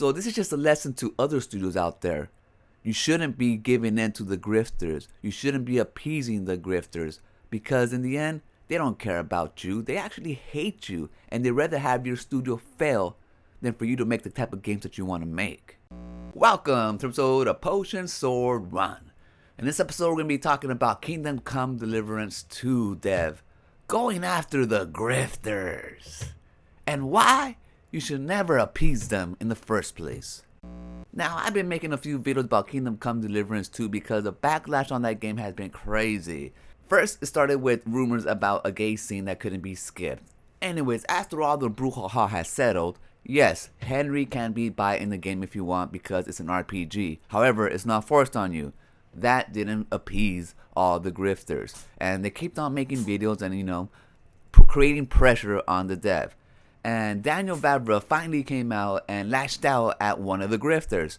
So this is just a lesson to other studios out there. You shouldn't be giving in to the grifters. You shouldn't be appeasing the grifters, because in the end, they don't care about you. They actually hate you, and they'd rather have your studio fail than for you to make the type of games that you want to make. Welcome to episode of Potion Sword Run. In this episode, we're going to be talking about Kingdom Come Deliverance 2 dev going after the grifters and why you should never appease them in the first place. Now, I've been making a few videos about Kingdom Come Deliverance 2 because the backlash on that game has been crazy. First, it started with rumors about a gay scene that couldn't be skipped. Anyways, after all the brouhaha has settled, yes, Henry can be bi in the game if you want because it's an RPG. However, it's not forced on you. That didn't appease all the grifters. And they kept on making videos and, creating pressure on the dev. And Daniel Vavra finally came out and lashed out at one of the grifters.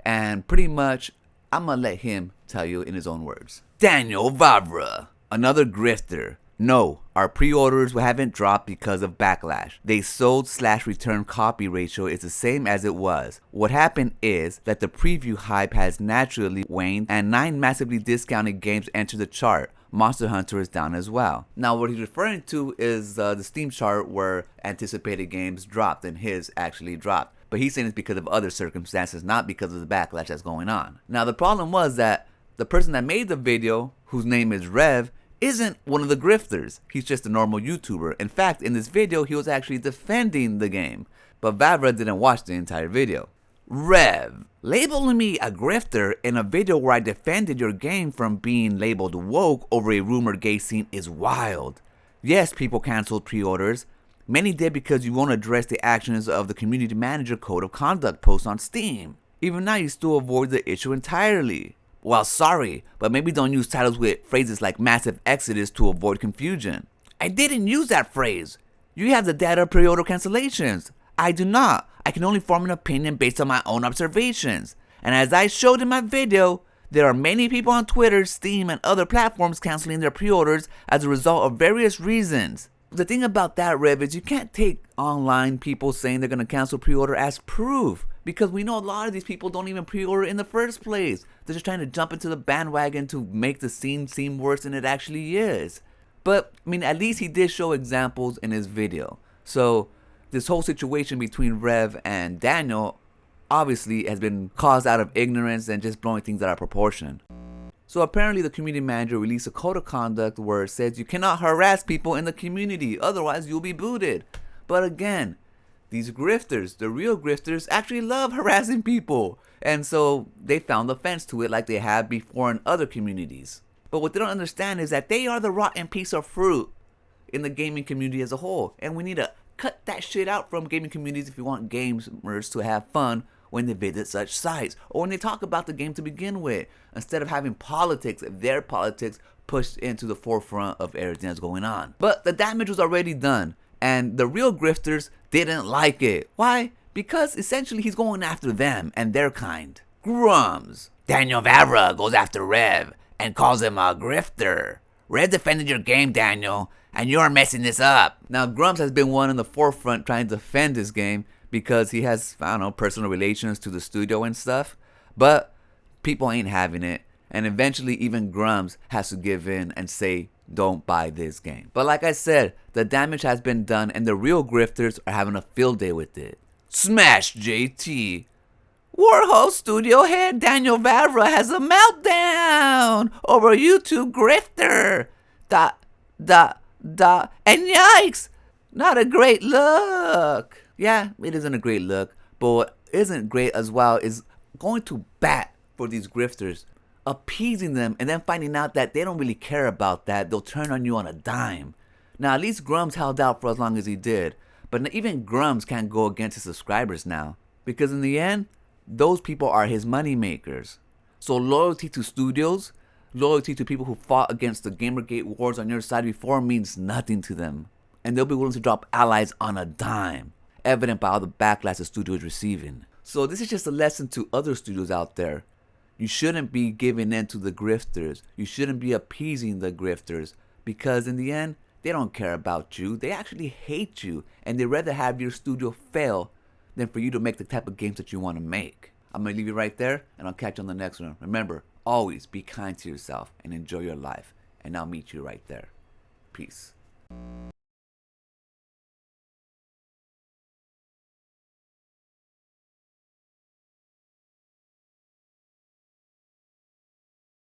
And pretty much, I'm gonna let him tell you in his own words. Daniel Vavra, another grifter. No, our pre-orders haven't dropped because of backlash. They sold/return copy ratio is the same as it was. What happened is that the preview hype has naturally waned and 9 massively discounted games entered the chart. Monster Hunter is down as well. Now what he's referring to is the Steam chart where anticipated games dropped and his actually dropped. But he's saying it's because of other circumstances, not because of the backlash that's going on. Now the problem was that the person that made the video, whose name is Rev, isn't one of the grifters. He's just a normal YouTuber. In fact, in this video, he was actually defending the game. But Vavra didn't watch the entire video. Rev, labeling me a grifter in a video where I defended your game from being labeled woke over a rumored gay scene is wild. Yes, people canceled pre-orders. Many did because you won't address the actions of the community manager code of conduct post on Steam. Even now, you still avoid the issue entirely. Well, sorry, but maybe don't use titles with phrases like massive exodus to avoid confusion. I didn't use that phrase. You have the data of pre-order cancellations. I do not. I can only form an opinion based on my own observations. And as I showed in my video, there are many people on Twitter, Steam, and other platforms canceling their pre-orders as a result of various reasons. The thing about that, Rev, is you can't take online people saying they're going to cancel pre-order as proof. Because we know a lot of these people don't even pre-order in the first place. They're just trying to jump into the bandwagon to make the scene seem worse than it actually is. But, at least he did show examples in his video. So, this whole situation between Rev and Daniel obviously has been caused out of ignorance and just blowing things out of proportion. So apparently the community manager released a code of conduct where it says you cannot harass people in the community, otherwise you'll be booted. But again, these grifters, the real grifters, actually love harassing people. And so they found offense to it like they have before in other communities. But what they don't understand is that they are the rotten piece of fruit in the gaming community as a whole. And we need to cut that shit out from gaming communities if you want gamers to have fun when they visit such sites or when they talk about the game to begin with, instead of having politics, their politics, pushed into the forefront of everything that's going on. But the damage was already done, and the real grifters didn't like it. Why? Because essentially he's going after them and their kind. Grums. Daniel Vavra goes after Rev and calls him a grifter. Rev defended your game, Daniel, and you're messing this up. Now, Grums has been one in the forefront trying to defend this game because he has, personal relations to the studio and stuff. But people ain't having it. And eventually, even Grums has to give in and say, don't buy this game. But like I said, the damage has been done and the real grifters are having a field day with it. Smash JT. Warhol studio head Daniel Vavra has a meltdown over a YouTube grifter. And yikes, not a great look. Yeah, it isn't a great look, but what isn't great as well is going to bat for these grifters, appeasing them, and then finding out that they don't really care about that. They'll turn on you on a dime. Now, at least Grums held out for as long as he did, but even Grums can't go against his subscribers now, because in the end, those people are his money makers. So loyalty to studios, loyalty to people who fought against the Gamergate wars on your side before means nothing to them. And they'll be willing to drop allies on a dime, evident by all the backlash the studio is receiving. So this is just a lesson to other studios out there. You shouldn't be giving in to the grifters. You shouldn't be appeasing the grifters, because in the end, they don't care about you. They actually hate you, and they'd rather have your studio fail than for you to make the type of games that you want to make. I'm going to leave you right there, and I'll catch you on the next one. Remember, always be kind to yourself and enjoy your life. And I'll meet you right there. Peace.